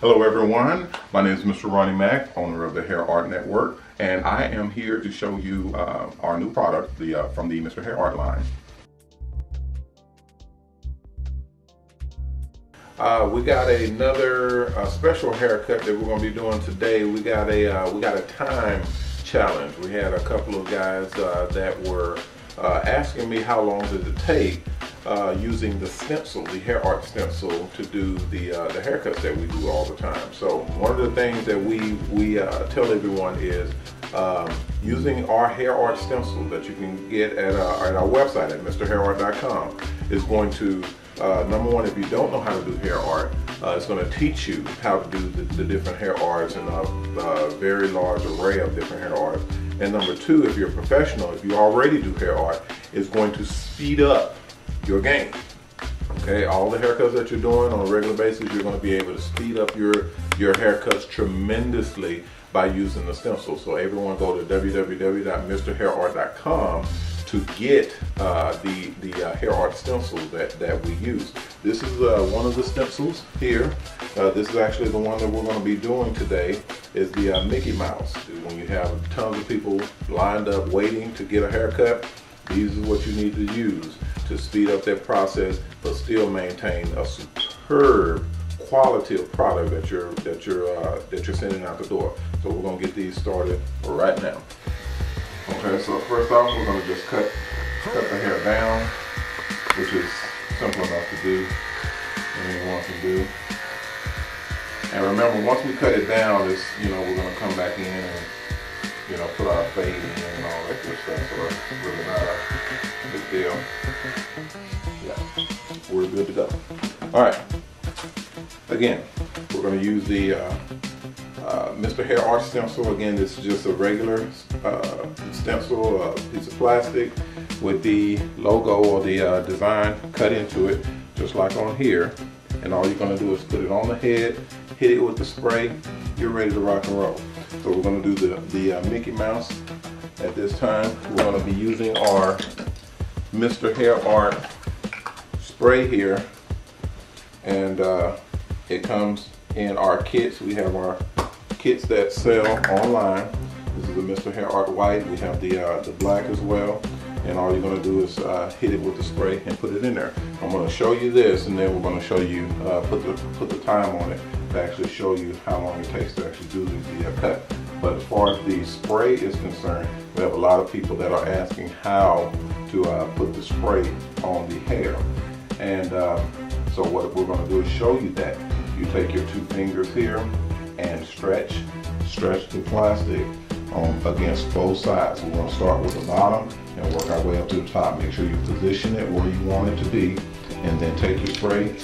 Hello everyone, my name is Mr. Ronnie Mac, owner of the MrHairArt Network, and I am here to show you our new product from the MrHairArt line. We got another special haircut that we're going to be doing today. We got a time challenge. We had a couple of guys that were asking me how long does it take using the stencil, the MrHairArt stencil, to do the haircuts that we do all the time. So one of the things that we tell everyone is using our MrHairArt stencil that you can get at our website at MrHairArt.com is going to number one, if you don't know how to do hair art, it's going to teach you how to do the different hair arts and a very large array of different hair arts. And number two, if you're a professional, if you already do hair art, it's going to speed up your game. Okay, all the haircuts that you're doing on a regular basis, you're going to be able to speed up your haircuts tremendously by using the stencil. So everyone go to www.MrHairArt.com to get the hair art stencil that we use. This is one of the stencils here. This is actually the one that we're going to be doing today, is the Mickey Mouse. When you have tons of people lined up waiting to get a haircut, these are what you need to use to speed up that process, but still maintain a superb quality of product that you're sending out the door. So we're going to get these started right now. Okay, so first off, we're going to just cut the hair down, which is simple enough to do, anyone can do. And remember, once we cut it down, it's, we're going to come back in and, put our fade in and all that good stuff, so it's really not a big deal. Yeah, we're good to go. All right, again, we're going to use the MrHairArt stencil. Again, this is just a regular stencil, a piece of plastic with the logo or the design cut into it, just like on here. And all you're going to do is put it on the head, hit it with the spray, you're ready to rock and roll. So we're going to do the Mickey Mouse. At this time, we're going to be using our MrHairArt spray here, and it comes in our kits. We have our kits that sell online. This is the MrHairArt white. We have the black as well. And all you're going to do is hit it with the spray and put it in there. I'm going to show you this, and then we're going to show you put the time on it to actually show you how long it takes to actually do the cut. But as far as the spray is concerned, we have a lot of people that are asking how to put the spray on the hair. And so what we're going to do is show you that. You take your two fingers here and stretch the plastic against both sides. We're going to start with the bottom and work our way up to the top. Make sure you position it where you want it to be, and then take your spray.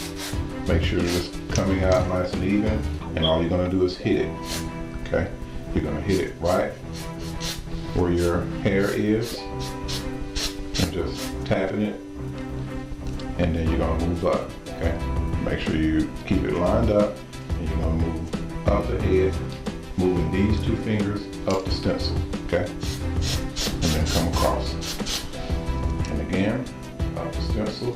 Make sure it's coming out nice and even, and all you're going to do is hit it. Okay, you're going to hit it right where your hair is, and just tapping it, and then you're going to move up. Okay, make sure you keep it lined up, and you're going to move up the head, moving these two fingers up the stencil, okay? And then come across. And again, up the stencil,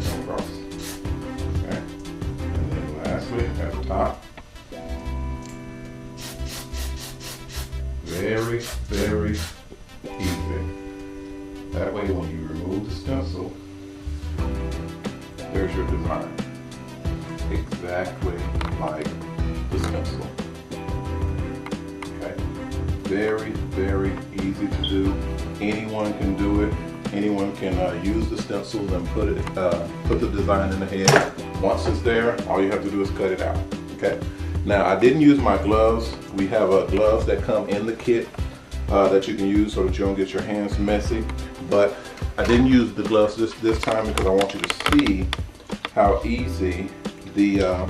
come across, okay? And then lastly, at the top. Very, very easy. That way when you remove the stencil, there's your design. Exactly like the stencil. Okay, very, very easy to do. Anyone can do it. Anyone can use the stencil and put the design in the head. Once it's there, all you have to do is cut it out. Okay. Now, I didn't use my gloves. We have gloves that come in the kit that you can use so that you don't get your hands messy. But I didn't use the gloves this time because I want you to see how easy the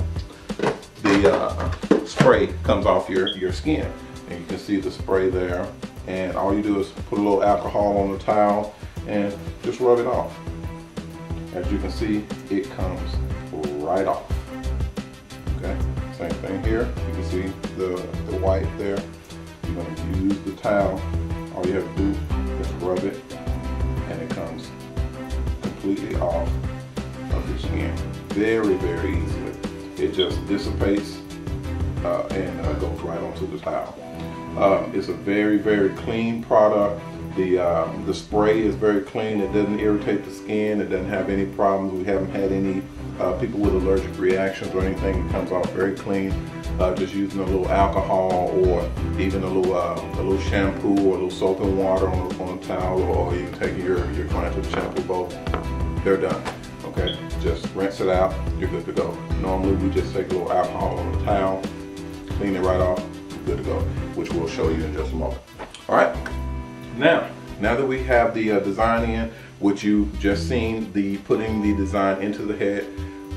spray comes off your skin. And you can see the spray there, and all you do is put a little alcohol on the towel and just rub it off. As you can see, it comes right off. Okay, same thing here. You can see the white there. You're going to use the towel. All you have to do is rub it, and it comes completely off of your skin. very, very easily. It just dissipates and goes right onto the towel. It's a very, very clean product. The spray is very clean. It doesn't irritate the skin. It doesn't have any problems. We haven't had any people with allergic reactions or anything. It comes off very clean. Just using a little alcohol or even a little shampoo or a little soap and water on a towel, or you taking your client to the shampoo bowl, they're done. Okay, just rinse it out. You're good to go. Normally we just take a little alcohol on the towel, clean it right off, you're good to go, which we'll show you in just a moment. All right. Now that we have the design in, which you just seen, putting the design into the head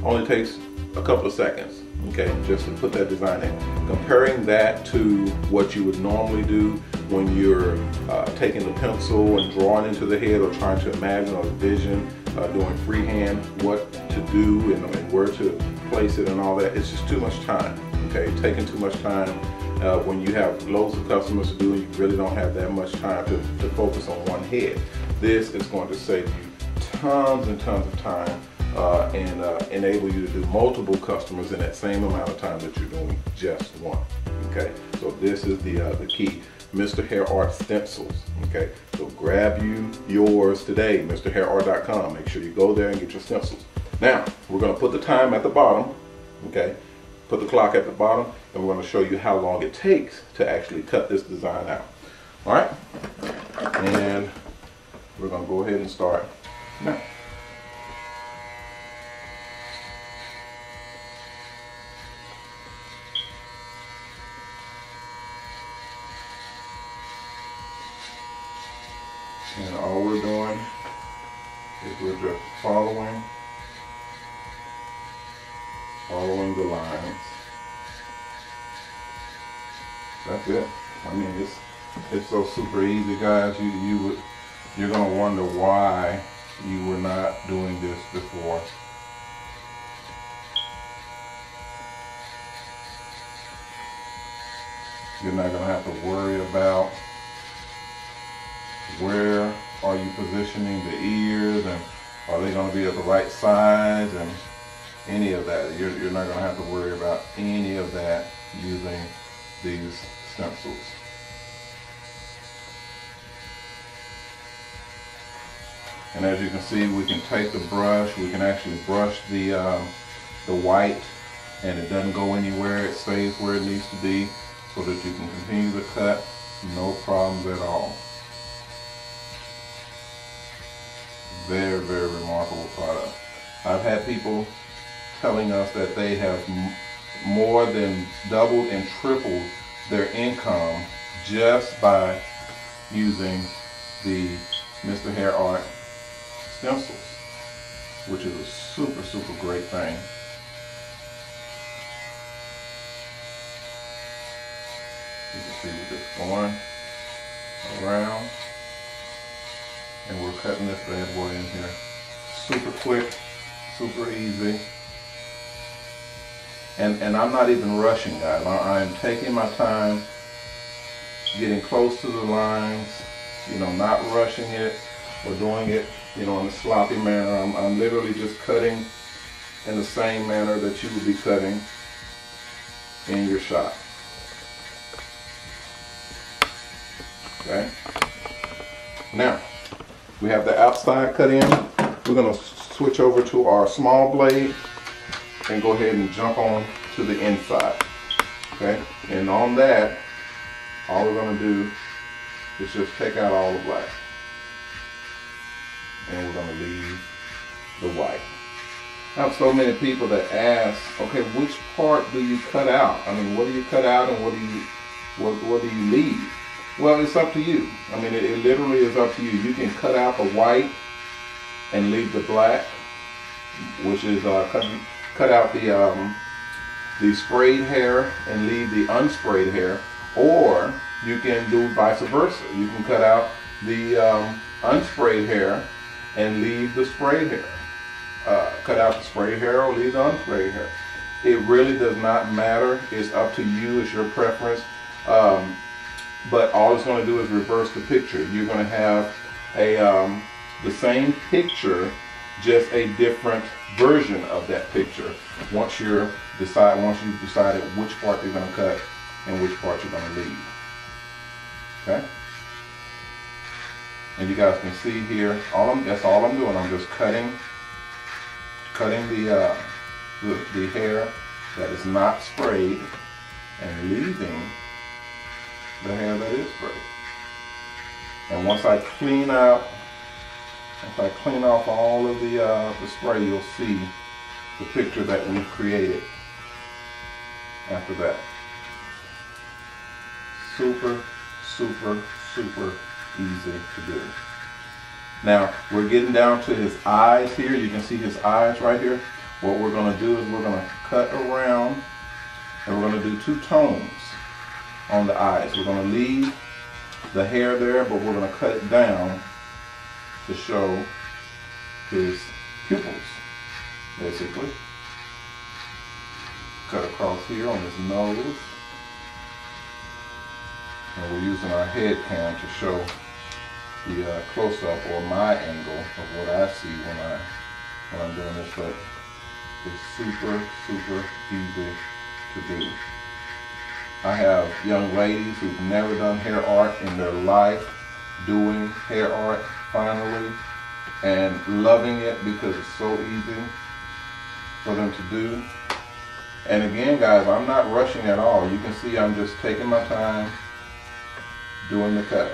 only takes a couple of seconds, okay, just to put that design in. Comparing that to what you would normally do when you're taking the pencil and drawing into the head, or trying to imagine or envision doing freehand what to do and where to place it and all that, it's just too much time, okay, taking too much time. When you have loads of customers to do and you really don't have that much time to focus on one head. This is going to save you tons and tons of time and enable you to do multiple customers in that same amount of time that you're doing just one. Okay, so this is the key. MrHairArt stencils. Okay, so grab you yours today. MrHairArt.com. Make sure you go there and get your stencils. Now we're going to put the time at the bottom. Okay. Put the clock at the bottom, and we're going to show you how long it takes to actually cut this design out. All right, and we're going to go ahead and start now. And all we're doing is we're just following the lines. That's it. I mean, it's so super easy, guys. You're gonna wonder why you were not doing this before. You're not gonna have to worry about where are you positioning the ears, and are they gonna be at the right size, and any of that. You're not going to have to worry about any of that using these stencils. And as you can see, we can take the brush, we can actually brush the white, and it doesn't go anywhere. It stays where it needs to be so that you can continue to cut, no problems at all. Very, very remarkable product. I've had people telling us that they have more than doubled and tripled their income just by using the MrHairArt stencils, which is a super, super great thing. You can see we're just going around, and we're cutting this bad boy in here. Super quick, super easy. And I'm not even rushing, guys. I'm taking my time, getting close to the lines, you know, not rushing it or doing it, you know, in a sloppy manner. I'm literally just cutting in the same manner that you would be cutting in your shop. Okay. Now, we have the outside cut in. We're going to switch over to our small blade and go ahead and jump on to the inside. Okay, and on that, all we're going to do is just take out all the black, and we're going to leave the white. I have so many people that ask, okay, which part do you cut out? I mean, what do you cut out and what do you leave? Well, it's up to you. I mean, it literally is up to you. You can cut out the white and leave the black, which is cut out the sprayed hair and leave the unsprayed hair, or you can do vice versa. You can cut out the unsprayed hair and leave the sprayed hair. Cut out the sprayed hair or leave the unsprayed hair. It really does not matter. It's up to you. It's your preference. But all it's going to do is reverse the picture. You're going to have the same picture, just a different version of that picture once you've decided which part you're going to cut and which part you're going to leave. Okay? And you guys can see here, that's all I'm doing. I'm just cutting the hair that is not sprayed and leaving the hair that is sprayed. And once I clean off all of the spray, you'll see the picture that we've created after that. Super, super, super easy to do. Now we're getting down to his eyes here. You can see his eyes right here. What we're going to do is we're going to cut around and we're going to do 2 tones on the eyes. We're going to leave the hair there, but we're going to cut it down to show his pupils, basically. Cut across here on his nose. And we're using our head cam to show the close-up or my angle of what I see when I'm doing this, but it's super, super easy to do. I have young ladies who've never done hair art in their life doing hair art finally and loving it because it's so easy for them to do. And again, guys, I'm not rushing at all. You can see I'm just taking my time doing the cut.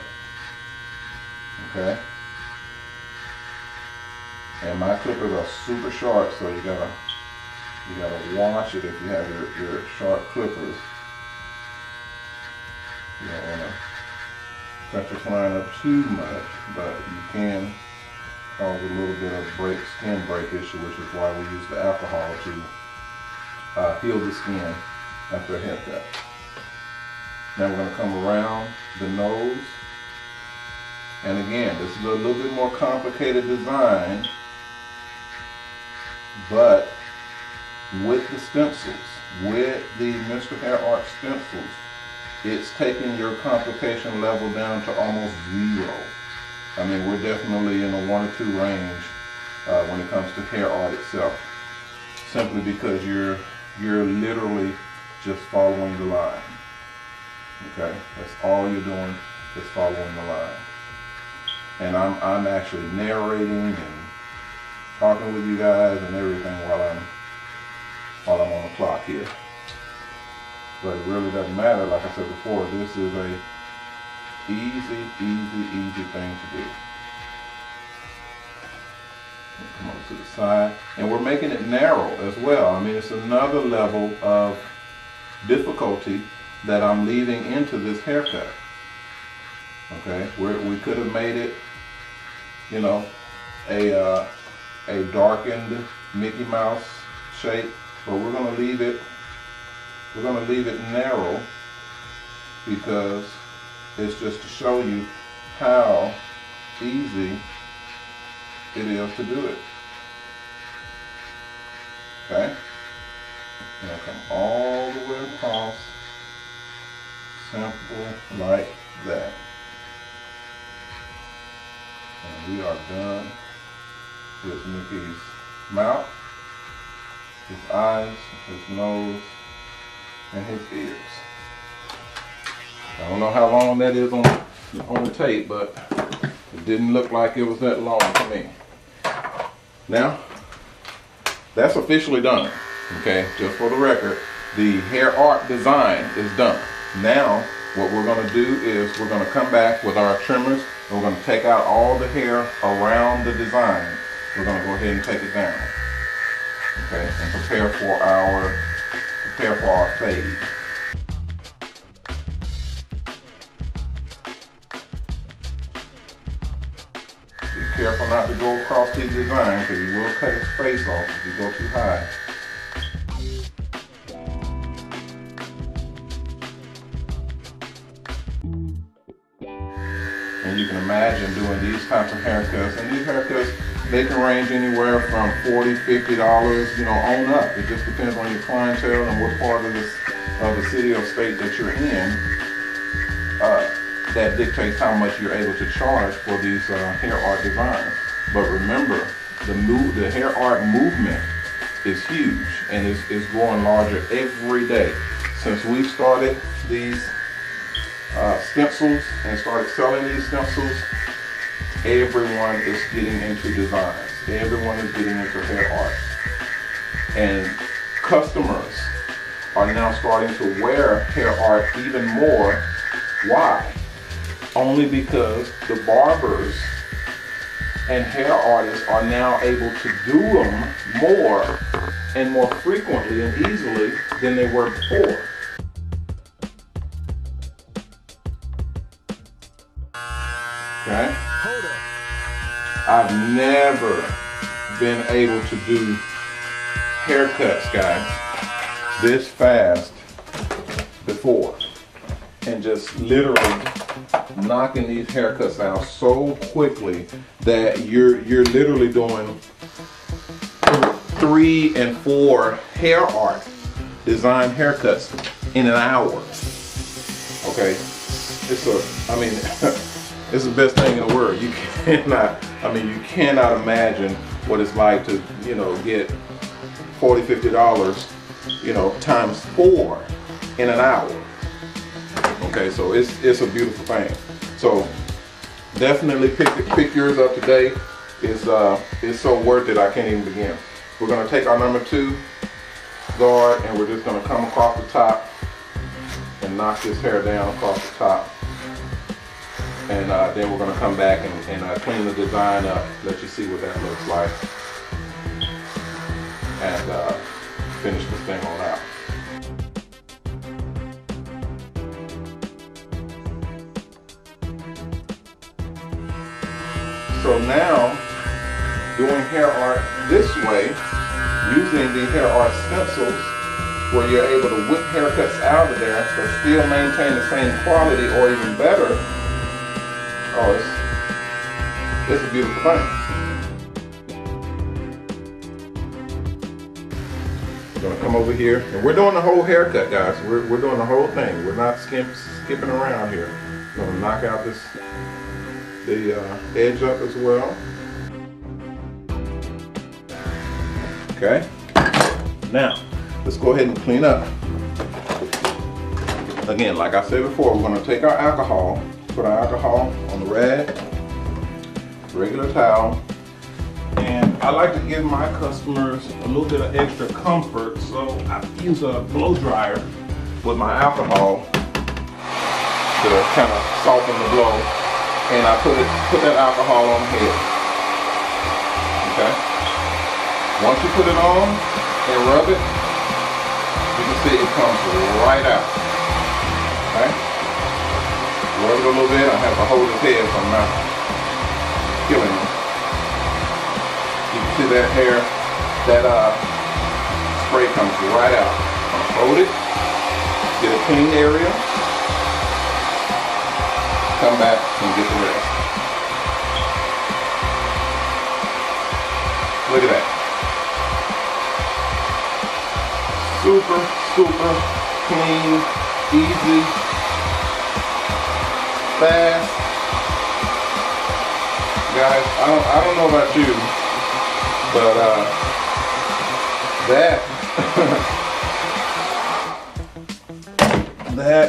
Okay? And my clippers are super sharp, so you gotta watch it if you have your sharp clippers. You don't want to cut your client up too much, but you can cause a little bit of skin breakage, which is why we use the alcohol to heal the skin after a haircut. Now we're going to come around the nose. And again, this is a little bit more complicated design, but with the stencils, with the MrHairArt stencils, it's taking your complication level down to almost 0. I mean, we're definitely in a 1 or 2 range when it comes to hair art itself, simply because you're literally just following the line. Okay, that's all you're doing, is following the line. And I'm actually narrating and talking with you guys and everything while I'm on the clock here. But it really doesn't matter. Like I said before, this is a easy thing to do. Come over to the side, and we're making it narrow as well. I mean, it's another level of difficulty that I'm leaving into this haircut. Okay, we could have made it, you know, a darkened Mickey Mouse shape, but we're going to leave it. We're going to leave it narrow because it's just to show you how easy it is to do it. Okay, and I'll come all the way across, simple like that. And we are done with Mickey's mouth, his eyes, his nose, and his ears. I don't know how long that is on the tape, but it didn't look like it was that long to me. Now, that's officially done. Okay, just for the record, the hair art design is done. Now, what we're going to do is we're going to come back with our trimmers and we're going to take out all the hair around the design. We're going to go ahead and take it down. Okay, and prepare for our fade. Be careful not to go across his design because you will cut his face off if you go too high. And you can imagine doing these types of haircuts. And these haircuts, they can range anywhere from $40, $50, you know, on up. It just depends on your clientele and what part of the city or state that you're in. That dictates how much you're able to charge for these hair art designs. But remember, the hair art movement is huge, and it's growing larger every day. Since we started these stencils and started selling these stencils, everyone is getting into designs. Everyone is getting into hair art. And customers are now starting to wear hair art even more. Why? Only because the barbers and hair artists are now able to do them more and more frequently and easily than they were before. Okay? I've never been able to do haircuts, guys, this fast before, and just literally knocking these haircuts out so quickly that you're literally doing 3 and 4 hair art design haircuts in an hour. Okay, it's the best thing in the world. You cannot imagine what it's like to, get $40, $50, times 4 in an hour. Okay, so it's a beautiful thing. So definitely pick yours up today. It's so worth it, I can't even begin. We're gonna take our number 2 guard, and we're just gonna come across the top and knock this hair down across the top. And then we're gonna come back and clean the design up, let you see what that looks like, and finish this thing on out. So now, doing hair art this way, using the hair art stencils, where you're able to whip haircuts out of there but still maintain the same quality or even better. Oh, it's a beautiful thing. We're gonna come over here, and we're doing the whole haircut, guys. We're doing the whole thing. We're not skipping around here. We're gonna knock out the edge up as well. Okay. Now, let's go ahead and clean up. Again, like I said before, we're gonna take our alcohol, put our alcohol on the rag, regular towel, and I like to give my customers a little bit of extra comfort, so I use a blow dryer with my alcohol to kind of soften the blow, and I put that alcohol on the head. Okay. Once you put it on and rub it, you can see it comes right out. Okay. Rub it a little bit. I have to hold his head so I'm not killing him. You can see that hair, that spray comes right out. Hold it, get a clean area, come back and get the rest. Look at that. Super, super clean, easy, fast. Guys, I don't know about you, but that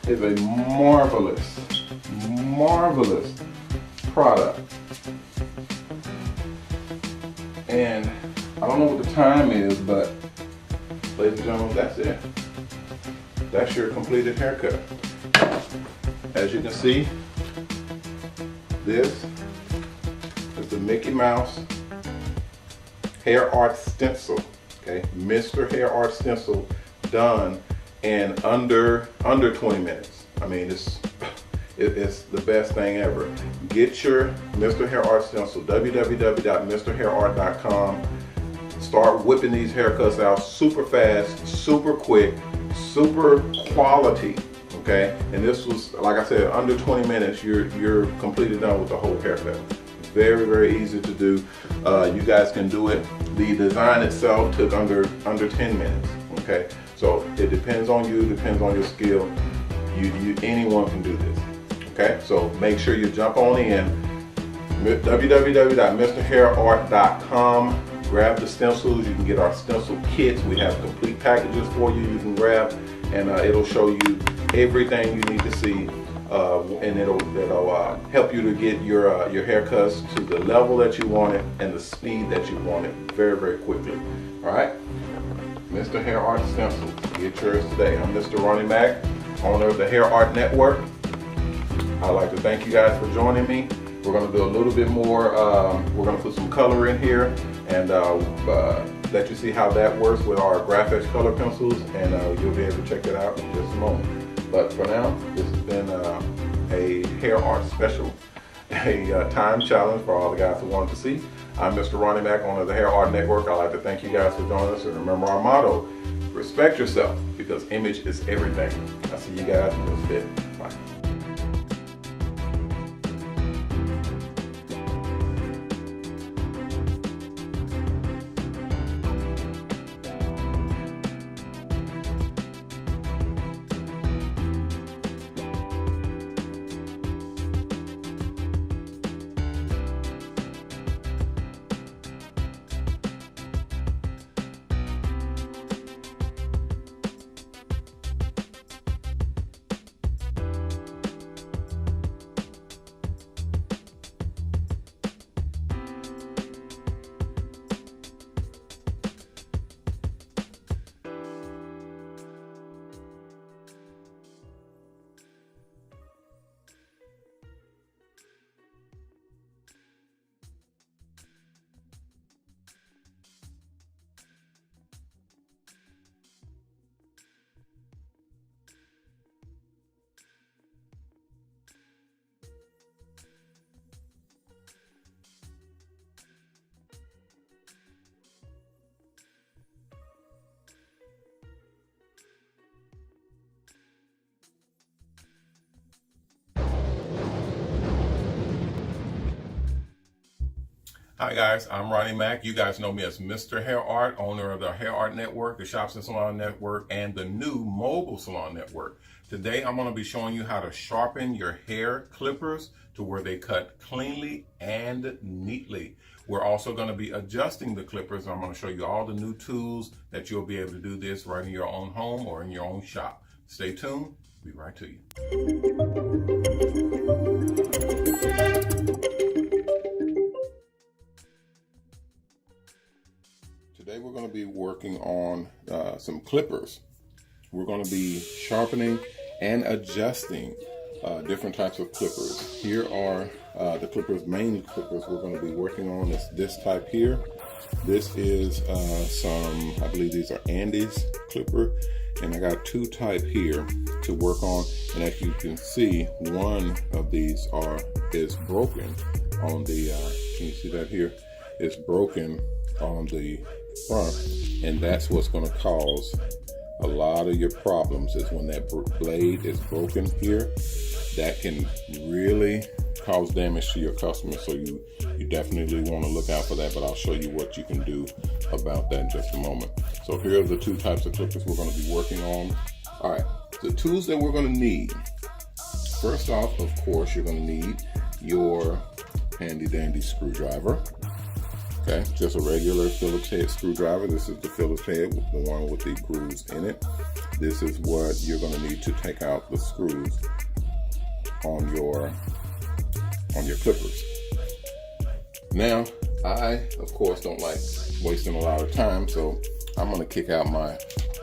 is a marvelous product. And I don't know what the time is, but ladies and gentlemen, that's it. That's your completed haircut. As you can see, this is the Mickey Mouse Hair Art Stencil. Okay, Mr. Hair Art Stencil, done in under 20 minutes. I mean, it's the best thing ever. Get your Mr. Hair Art Stencil, www.mrhairart.com. Start whipping these haircuts out super fast, super quick, super quality. Okay, and this was, like I said, under 20 minutes. You're completely done with the whole haircut. Very, very easy to do. You guys can do it. The design itself took under 10 minutes. Okay, so it depends on you, depends on your skill. Anyone can do this. Okay, so make sure you jump on in, www.MrHairArt.com. Grab the stencils. You can get our stencil kits. We have complete packages for you. You can grab, and it'll show you everything you need to see, and it'll help you to get your haircuts to the level that you want it and the speed that you want it very, very quickly. All right, MrHairArt stencils. Get yours today. I'm Mr. Ronnie Mac, owner of the Hair Art Network. I'd like to thank you guys for joining me. We're going to do a little bit more. We're going to put some color in here and let you see how that works with our Graph-X color pencils, and you'll be able to check it out in just a moment. But for now, this has been a hair art special, a time challenge for all the guys who wanted to see. I'm Mr. Ronnie Mac, owner of the Hair Art Network. I'd like to thank you guys for joining us, and remember our motto: respect yourself, because image is everything. I'll see you guys in just a bit. Bye. Hi guys, I'm Ronnie Mac. You guys know me as Mr. Hair Art, owner of the Hair Art Network, the Shops Salons Network, and the new Mobile Salon Network. Today I'm going to be showing you how to sharpen your hair clippers to where they cut cleanly and neatly. We're also going to be adjusting the clippers. I'm going to show you all the new tools that you'll be able to do this right in your own home or in your own shop. Stay tuned. We'll be right to you. Today we're going to be working on some clippers. We're going to be sharpening and adjusting different types of clippers. Here are the clippers, main clippers we're going to be working on. Is this type here. This is I believe these are Andy's clipper, and I got two type here to work on. And as you can see, one of these is broken on the. Can you see that here? It's broken on the front, and that's what's going to cause a lot of your problems. Is when that blade is broken here, that can really cause damage to your customer. So you definitely want to look out for that, but I'll show you what you can do about that in just a moment. So here are the two types of clippers we're going to be working on. All right, the tools that we're going to need. First off, of course, you're going to need your handy dandy screwdriver. Okay, just a regular Phillips head screwdriver. This is the Phillips head, the one with the grooves in it. This is what you're going to need to take out the screws on your clippers. Now, I, of course, don't like wasting a lot of time, so I'm going to kick out my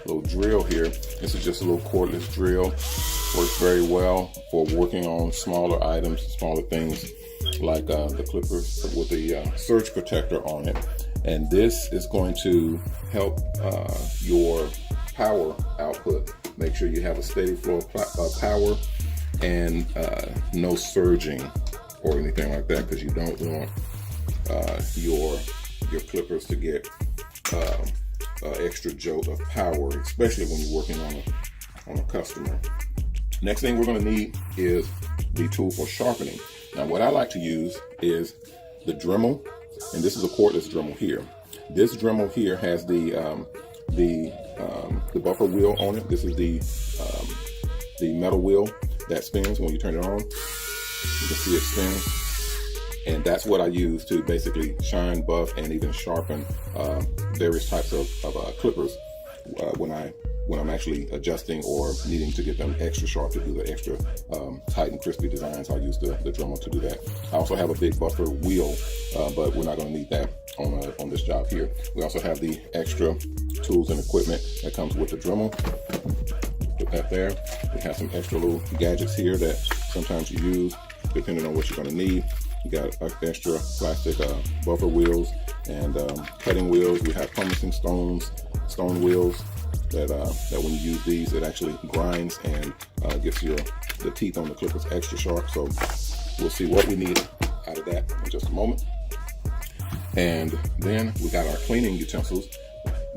little drill here. This is just a little cordless drill. Works very well for working on smaller items, smaller things, like the clippers with the surge protector on it. And this is going to help your power output. Make sure you have a steady flow of power and no surging or anything like that, because you don't want your clippers to get extra jolt of power, especially when you're working on a customer. Next thing we're going to need is the tool for sharpening. Now, what I like to use is the Dremel, and this is a cordless Dremel here. This Dremel here has the buffer wheel on it. This is the metal wheel that spins when you turn it on. You can see it spin. And that's what I use to basically shine, buff, and even sharpen various types of clippers when I'm actually adjusting or needing to get them extra sharp to do the extra tight and crispy designs. I use the Dremel to do that. I also have a big buffer wheel, but we're not going to need that on this job here. We also have the extra tools and equipment that comes with the Dremel. Put that there. We have some extra little gadgets here that sometimes you use depending on what you're going to need. You got extra plastic buffer wheels and cutting wheels. We have pumice stone wheels that when you use these, it actually grinds and gets the teeth on the clippers extra sharp. So we'll see what we need out of that in just a moment. And then we got our cleaning utensils.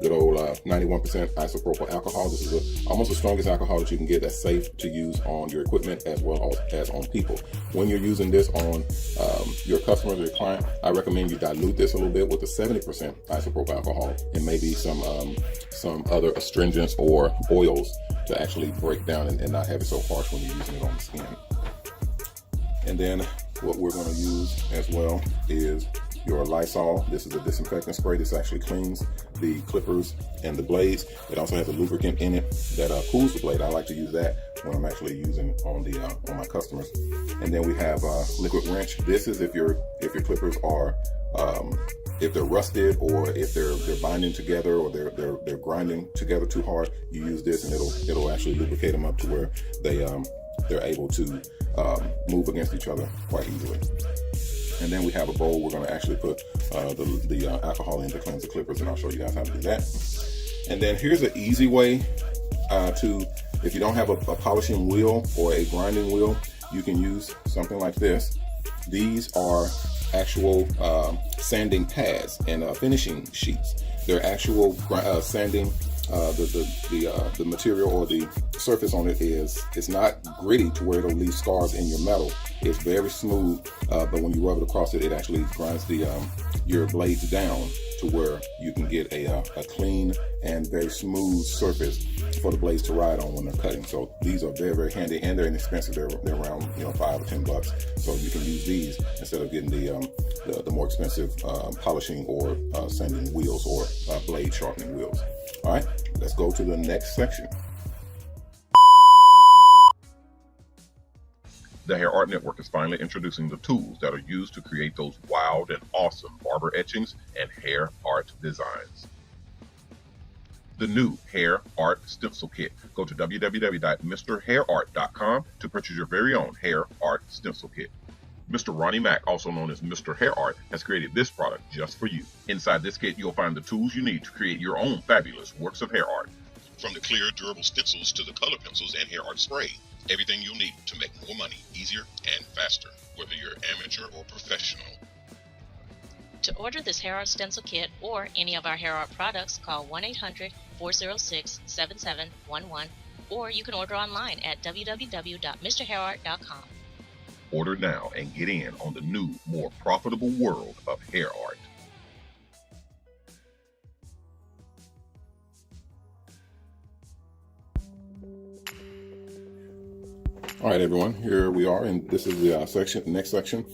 Good old 91% isopropyl alcohol. This is almost the strongest alcohol that you can get that's safe to use on your equipment as well as on people. When you're using this on your customers or your client, I recommend you dilute this a little bit with the 70% isopropyl alcohol and maybe some other astringents or oils to actually break down and not have it so harsh when you're using it on the skin. And then what we're going to use as well is your Lysol. This is a disinfectant spray. This actually cleans the clippers and the blades. It also has a lubricant in it that cools the blade. I like to use that when I'm actually using on my customers. And then we have liquid wrench. This is if your clippers are if they're rusted or if they're binding together or they're grinding together too hard. You use this and it'll actually lubricate them up to where they're able to move against each other quite easily. And then we have a bowl we're going to actually put the alcohol in to cleanse the clippers, and I'll show you guys how to do that. And then here's an easy way if you don't have a polishing wheel or a grinding wheel, you can use something like this. These are actual sanding pads and finishing sheets. They're actual sanding. The material or the surface on it it's not gritty to where it'll leave scars in your metal. It's very smooth, but when you rub it across it, it actually grinds your blades down to where you can get a clean and very smooth surface for the blades to ride on when they're cutting. So these are very, very handy, and they're inexpensive. They're around $5 or $10. So you can use these instead of getting the more expensive polishing or sanding wheels or blade sharpening wheels. All right, let's go to the next section. The HairArt Network is finally introducing the tools that are used to create those wild and awesome barber etchings and hair art designs. The new HairArt STENCIL Kit. Go to www.MrHairArt.com to purchase your very own HairArt STENCIL Kit. Mr. Ronnie Mac, also known as MrHairArt, has created this product just for you. Inside this kit, you'll find the tools you need to create your own fabulous works of hair art. From the clear, durable stencils to the color pencils and hair art spray, everything you'll need to make more money easier and faster, whether you're amateur or professional. To order this HairArt STENCIL Kit or any of our hair art products, call 1-800-406-7711, or you can order online at www.MrHairArt.com. Order now and get in on the new, more profitable world of hair art. All right, everyone, here we are, and this is the next section.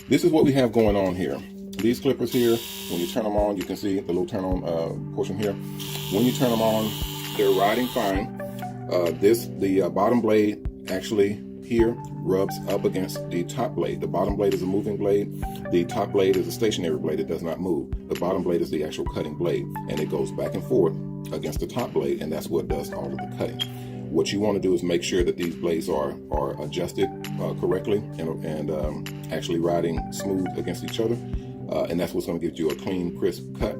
This is what we have going on here. These clippers here, when you turn them on, you can see the little turn on portion here. When you turn them on, they're riding fine. The bottom blade actually here rubs up against the top blade. The bottom blade is a moving blade. The top blade is a stationary blade. It does not move. The bottom blade is the actual cutting blade, and it goes back and forth against the top blade, and that's what does all of the cutting. What you want to do is make sure that these blades are adjusted correctly and actually riding smooth against each other, and that's what's going to give you a clean, crisp cut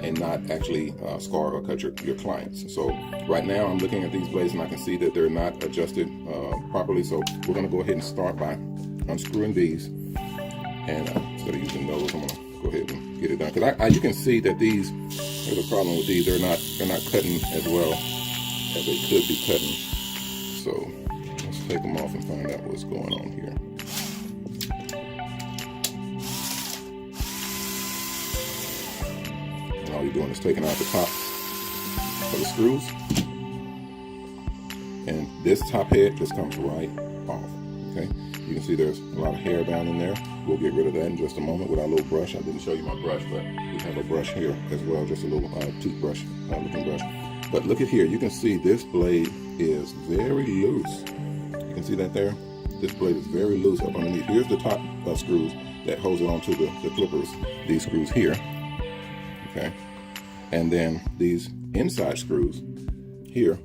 and not actually scar or cut your clients. So right now I'm looking at these blades and I can see that they're not adjusted properly, so we're going to go ahead and start by unscrewing these, and instead of using those, I'm going to go ahead and get it done, because you can see that there's a problem with these. They're not cutting as well as they could be cutting. So let's take them off and find out what's going on here. And all you're doing is taking out the top of the screws, and this top head just comes right off. Okay, you can see there's a lot of hair down in there. We'll get rid of that in just a moment with our little brush. I didn't show you my brush, but we have a brush here as well, just a little toothbrush looking brush. But look at here, you can see this blade is very loose. You can see that there? This blade is very loose up underneath. Here's the top screws that holds it onto the clippers, these screws here, okay? And then these inside screws here,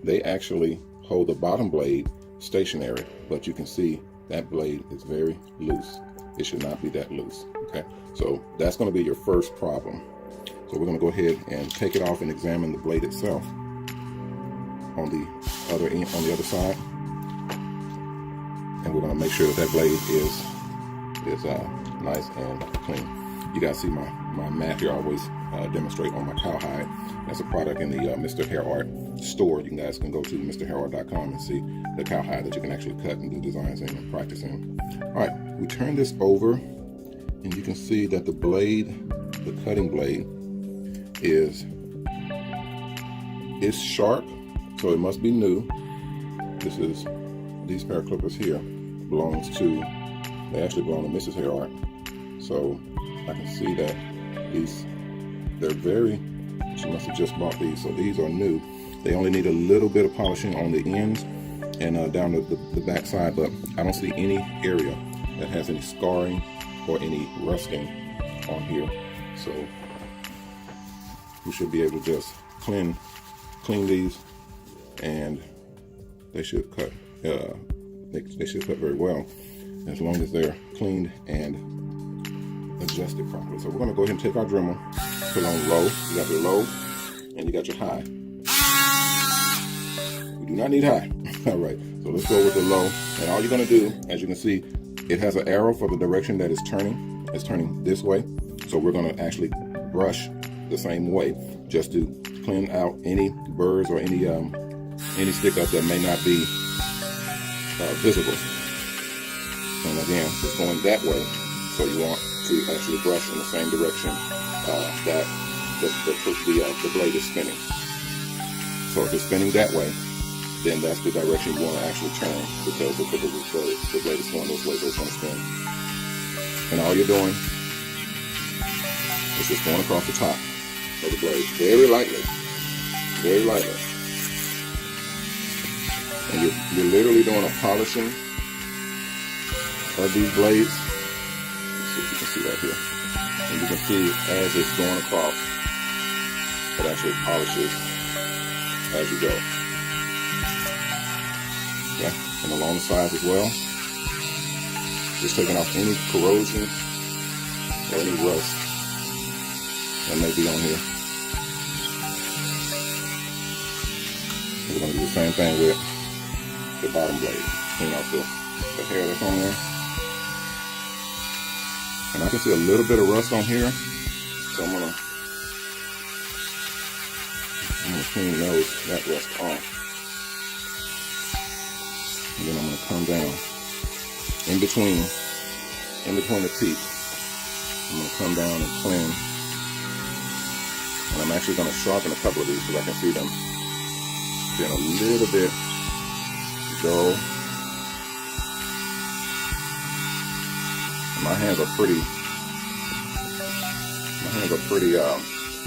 they actually hold the bottom blade stationary, but you can see that blade is very loose. It should not be that loose, okay? So that's gonna be your first problem. So we're gonna go ahead and take it off and examine the blade itself on the other end, on the other side. And we're gonna make sure that that blade is nice and clean. You guys see my mat here. I always demonstrate on my cowhide. That's a product in the MrHairArt store. You guys can go to MrHairArt.com and see the cowhide that you can actually cut and do designs in and practice in. All right, we turn this over and you can see that the blade, the cutting blade, is sharp, so it must be new. These pair of clippers here they actually belong to Mrs. HairArt. So I can see that she must have just bought these. So these are new. They only need a little bit of polishing on the ends and down the back side, but I don't see any area that has any scarring or any rusting on here. So we should be able to just clean these, and they should cut. They should cut very well as long as they're cleaned and adjusted properly. So we're going to go ahead and take our Dremel, put on low. You got your low and you got your high. We do not need high. All right, so let's go with the low. And all you're going to do, as you can see, it has an arrow for the direction that it's turning. It's turning this way. So we're going to actually brush the same way, just to clean out any burrs or any stick up that may not be visible. And again, it's going that way, so you want to actually brush in the same direction that the blade is spinning. So if it's spinning that way, then that's the direction you want to actually turn, because the blade is going this way, so it's going to spin. And all you're doing is just going across the top of the blade, very lightly, very lightly. And you're literally doing a polishing of these blades. Let's see if you can see that here. And you can see as it's going across, it actually polishes as you go. Okay, and along the sides as well. Just taking off any corrosion or any rust that may be on here. We're going to do the same thing with the bottom blade. Clean off the hair that's on there. And I can see a little bit of rust on here, so I'm gonna clean that rust off. And then I'm gonna come down in between the teeth. I'm gonna come down and clean. And I'm actually gonna sharpen a couple of these so I can see them being a little bit dull. My hands are pretty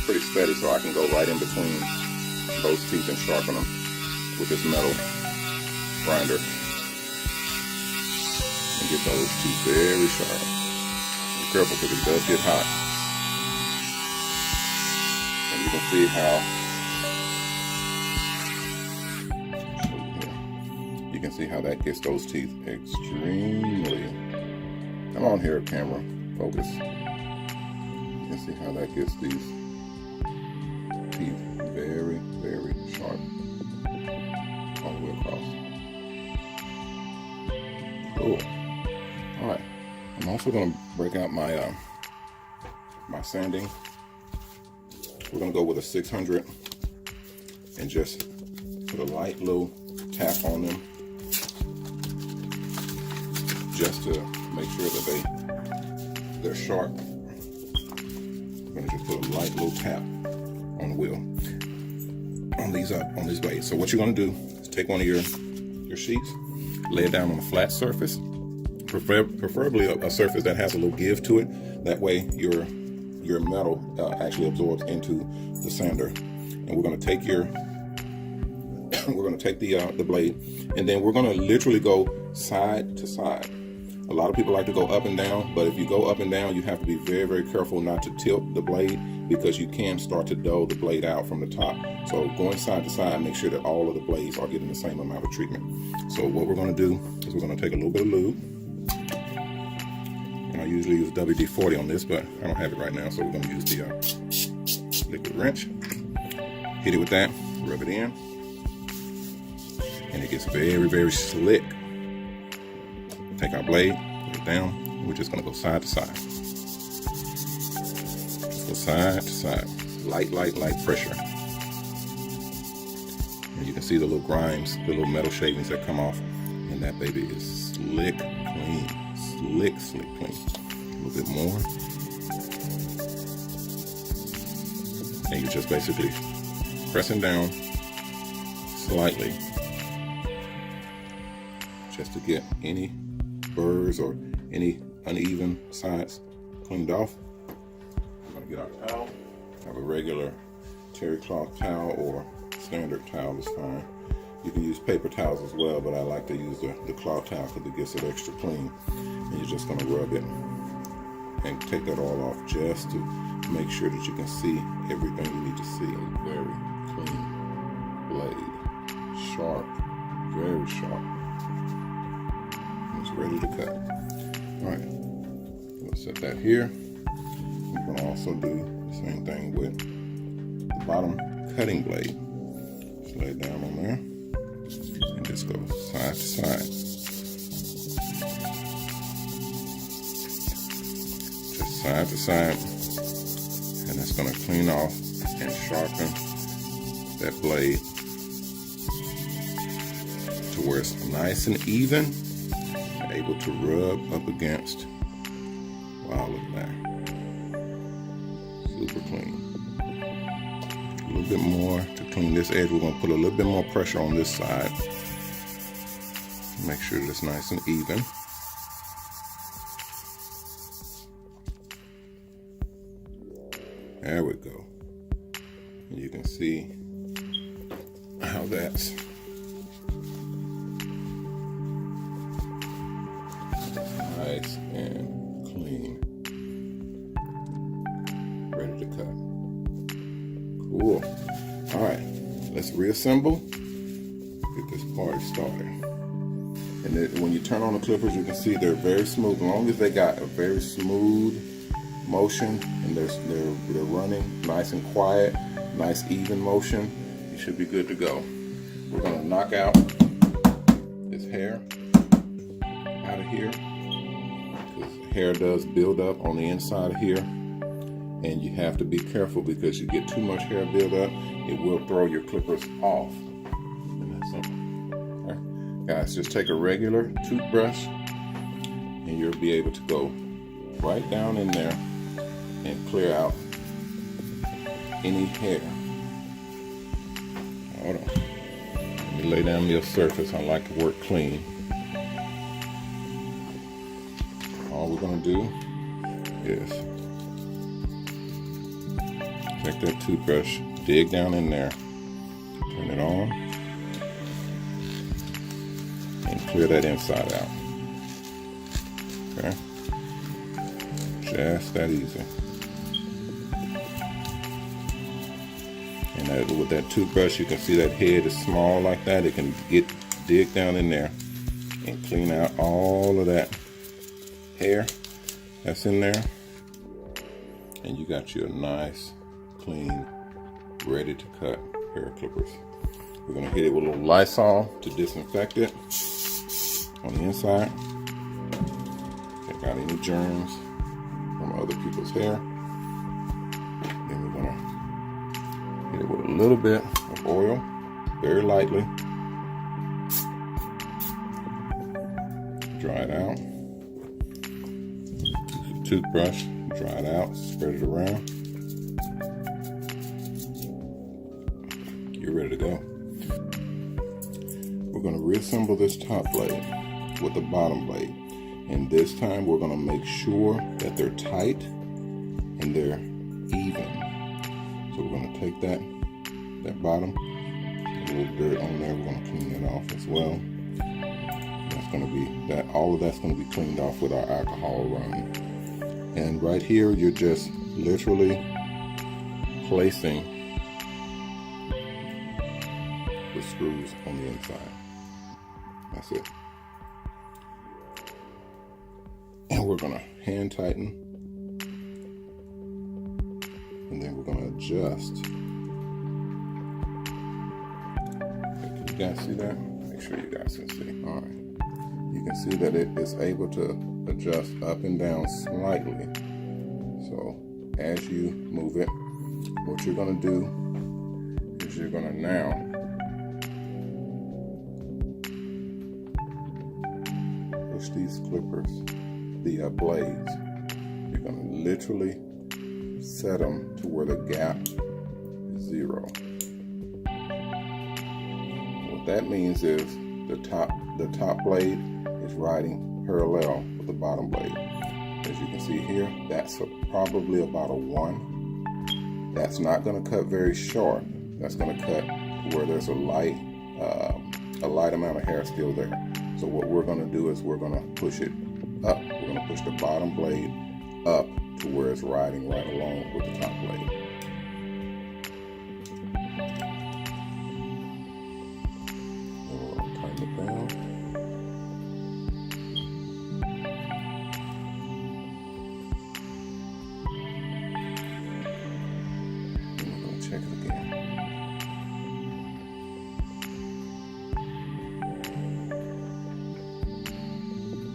pretty steady, so I can go right in between those teeth and sharpen them with this metal grinder and get those teeth very sharp. Be careful because it does get hot. And you can see how that gets those teeth extremely. Come on here, camera, focus. You can see how that gets these teeth very, very sharp all the way across. Cool. All right. I'm also going to break out my my sanding. We're going to go with a 600 and just put a light little tap on them, just to make sure that they're sharp. I'm going to just put a light little tap on the wheel on these blades. So what you're going to do is take one of your sheets, lay it down on a flat surface, preferably a surface that has a little give to it. That way your metal actually absorbs into the sander. And we're going to take the blade, and then we're going to literally go side to side. A lot of people like to go up and down, but if you go up and down, you have to be very, very careful not to tilt the blade, because you can start to dull the blade out from the top. So going side to side, make sure that all of the blades are getting the same amount of treatment. So what we're going to do is we're going to take a little bit of lube, and I usually use WD-40 on this, but I don't have it right now, so we're going to use the liquid wrench. Hit it with that, rub it in, and it gets very, very slick. Take our blade, put it down, and we're just going to go side to side. Just go side to side. Light pressure. And you can see the little grimes, the little metal shavings that come off. And that baby is slick clean. Slick clean. A little bit more. And you're just basically pressing down slightly, just to get any burrs or any uneven sides cleaned off. We're going to get our towel. I have a regular terry cloth towel or standard towel is fine. You can use paper towels as well, but I like to use the cloth towel because it gets it extra clean. And you're just going to rub it and take that all off just to make sure that you can see everything you need to see. A very clean blade. Sharp, very sharp. It's ready to cut. Alright, we'll set that here. We're going to also do the same thing with the bottom cutting blade. Just lay it down on there and just go side to side. Just side to side, and it's going to clean off and sharpen that blade to where it's nice and even, able to rub up against. Wow, look at that. Super clean. A little bit more to clean this edge. We're going to put a little bit more pressure on this side. Make sure that it's nice and even. There we go. And you can see how that's nice and clean, ready to cut. Cool. All right, let's reassemble, get this party started. And then when you turn on the clippers, you can see they're very smooth. As long as they got a very smooth motion and they're running nice and quiet, nice even motion, you should be good to go. We're gonna knock out this hair out of here. Hair does build up on the inside of here, and you have to be careful because you get too much hair build up, it will throw your clippers off. And that's simple. Okay. Guys, just take a regular toothbrush and you'll be able to go right down in there and clear out any hair. Hold on. Let me lay down your surface. I like to work clean. All we're going to do is take that toothbrush, dig down in there, turn it on, and clear that inside out. Okay? Just that easy. And with that toothbrush, you can see that head is small like that. It can dig down in there and clean out all of that hair that's in there, and you got your nice, clean, ready to cut hair clippers. We're gonna hit it with a little Lysol to disinfect it on the inside, take out any germs from other people's hair. Then we're gonna hit it with a little bit of oil, very lightly, dry it out. Toothbrush, dry it out, spread it around. You're ready to go. We're going to reassemble this top blade with the bottom blade. And this time we're gonna make sure that they're tight and they're even. So we're gonna take that bottom, a little dirt on there, we're gonna clean it off as well. That's gonna be that. All of that's gonna be cleaned off with our alcohol running. And right here, you're just literally placing the screws on the inside. That's it. And we're gonna hand tighten, and then we're gonna adjust. Can you guys see that? Make sure you guys can see. All right. You can see that it is able to adjust up and down slightly. So as you move it, what you're gonna do is you're gonna now push these clippers, the blades, you're gonna literally set them to where the gap is 0. What that means is the top blade is riding parallel with the bottom blade. As you can see here, that's probably about a 1. That's not going to cut very sharp. That's going to cut where there's a light amount of hair still there. So what we're going to do is we're going to push it up. We're going to push the bottom blade up to where it's riding right along with the top blade. And we're going to tighten it down. And we're going to check it again.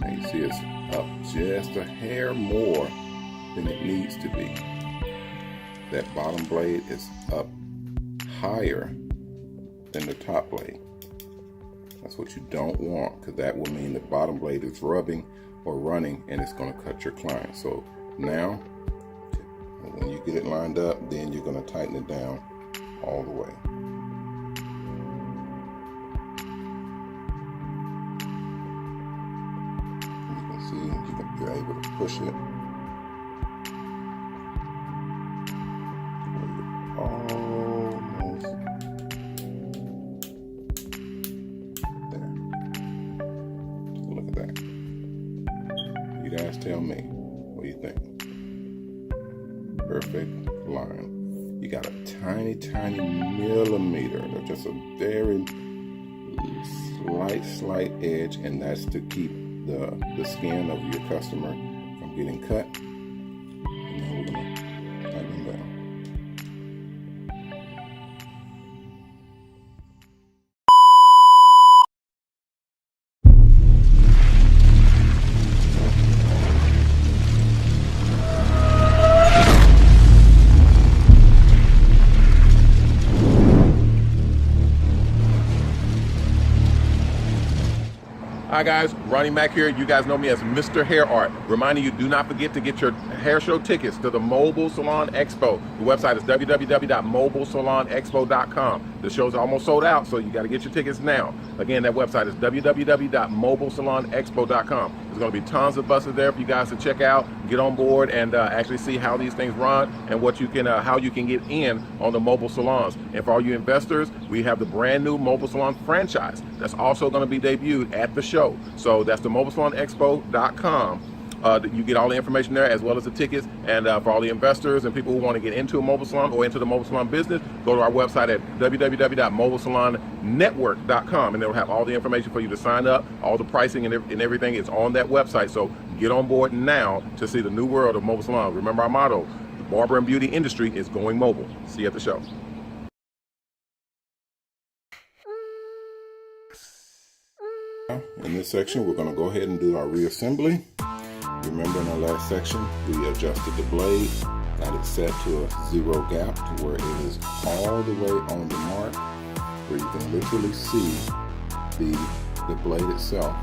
And you see it's up just a hair more than it needs to be. That bottom blade is up higher than the top blade. That's what you don't want, because that will mean the bottom blade is rubbing or running and it's going to cut your client. So now, when you get it lined up, then you're going to tighten it down all the way. You can see you're able to push it. Almost there. Look at that. You guys tell me, what do you think? Perfect line. You got a tiny millimeter, just a very slight edge, and that's to keep the skin of your customer from getting cut. And now we're gonna tighten them down. Hi guys, Ronnie Mac here. You guys know me as MrHairArt. Reminding you, do not forget to get your hair show tickets to the Mobile Salon Expo. The website is www.mobilesalonexpo.com. The show's almost sold out, so you got to get your tickets now. Again, that website is www.mobilesalonexpo.com. There's going to be tons of buses there for you guys to check out, get on board, and actually see how these things run and what you can, how you can get in on the mobile salons. And for all you investors, we have the brand new Mobile Salon franchise that's also going to be debuted at the show. So that's the mobilesalonexpo.com. You get all the information there as well as the tickets. And for all the investors and people who want to get into a mobile salon or into the mobile salon business, go to our website at www.mobilesalonnetwork.com, and they'll have all the information for you to sign up. All the pricing and everything is on that website. So get on board now to see the new world of mobile salons. Remember our motto, the Barber Beauty Industry is going mobile. See you at the show. In this section, we're going to go ahead and do our reassembly. Remember in our last section, we adjusted the blade, got it set to a 0 gap to where it is all the way on the mark, where you can literally see the blade itself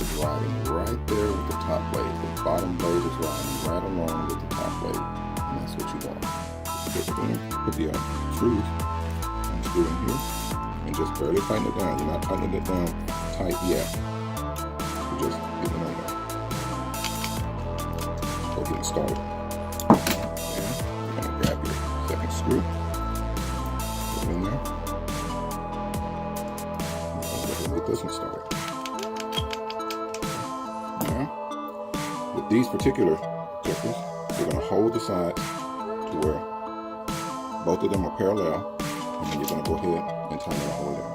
is riding right there with the top blade. The bottom blade is riding right along with the top blade, and that's what you want. Put the screws, unscrew in here. and just barely tighten it down. You're not tightening it down tight yet. You're just getting it on there. So getting started. And you're gonna grab your second screw, put it in there. And go ahead and get this one started. Now, with these particular clippers, we're gonna hold the sides to where both of them are parallel, and then you're gonna go ahead and tighten the hole down.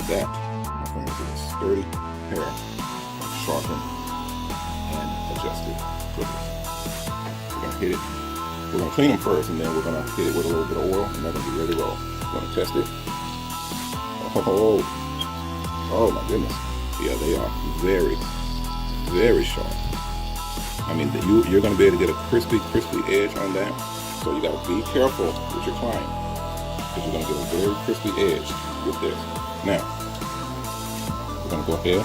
That, my friends, is a sturdy pair of sharpened and adjusted clippers. We're gonna hit it. We're gonna clean them first, and then we're gonna hit it with a little bit of oil, and they're gonna be ready to roll. We're gonna test it. Oh my goodness. Yeah, they are very, very sharp. I mean, you're gonna be able to get a crispy edge on that. So you gotta be careful with your client, because you're gonna get a very crispy edge with this. Now, we're gonna go ahead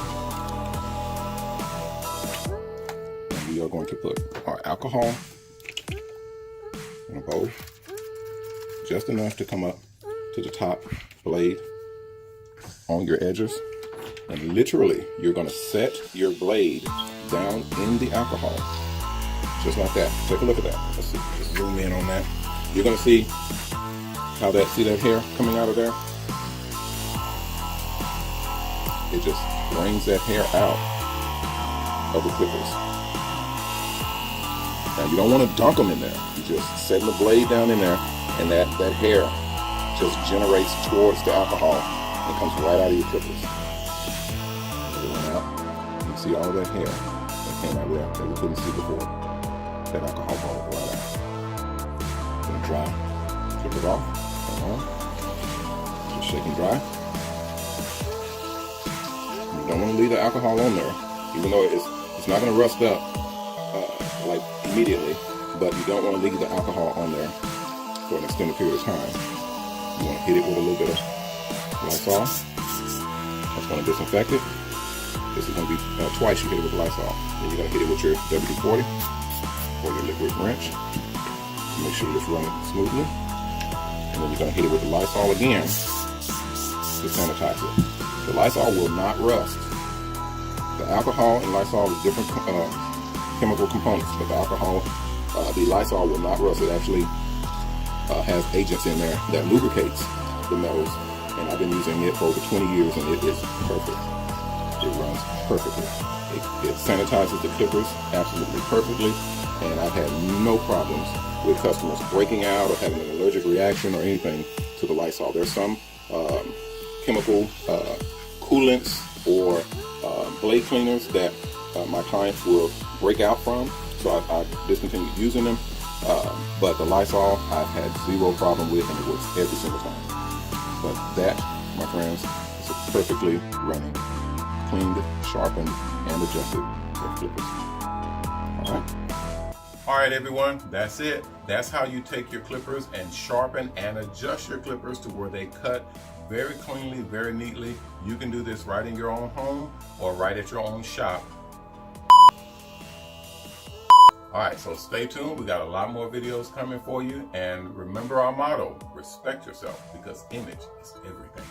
and we are going to put our alcohol in a bowl, just enough to come up to the top blade on your edges. And literally, you're gonna set your blade down in the alcohol, just like that. Take a look at that. Let's see, just zoom in on that. You're gonna see how see that hair coming out of there? It just brings that hair out of the clippers. Now you don't want to dunk them in there. You just setting the blade down in there, and that hair just generates towards the alcohol and comes right out of your clippers. Out. You see all that hair that came out of there that we couldn't see before. That alcohol ball right out. Gonna dry. Clip it off. Just shake and dry. You don't want to leave the alcohol on there, even though it's not going to rust up like immediately, but you don't want to leave the alcohol on there for an extended period of time. You want to hit it with a little bit of Lysol. That's going to disinfect it. This is going to be twice you hit it with Lysol. Then you're going to hit it with your WD-40 or your liquid wrench. Make sure it's running smoothly. And then you're going to hit it with the Lysol again to sanitize it. The Lysol will not rust. The alcohol and Lysol is different chemical components, but the Lysol will not rust. It actually has agents in there that lubricates the metals, and I've been using it for over 20 years, and it is perfect. It runs perfectly. It sanitizes the clippers absolutely perfectly, and I've had no problems with customers breaking out or having an allergic reaction or anything to the Lysol. There's some chemical coolants or blade cleaners that my clients will break out from, so I discontinued using them. But the Lysol I've had zero problem with, and it works every single time. But that, my friends, is a perfectly running, cleaned, sharpened, and adjusted clippers. All right, everyone, that's it. That's how you take your clippers and sharpen and adjust your clippers to where they cut very cleanly, very neatly. You can do this right in your own home or right at your own shop. All right, so stay tuned. We got a lot more videos coming for you. And remember our motto, respect yourself, because image is everything.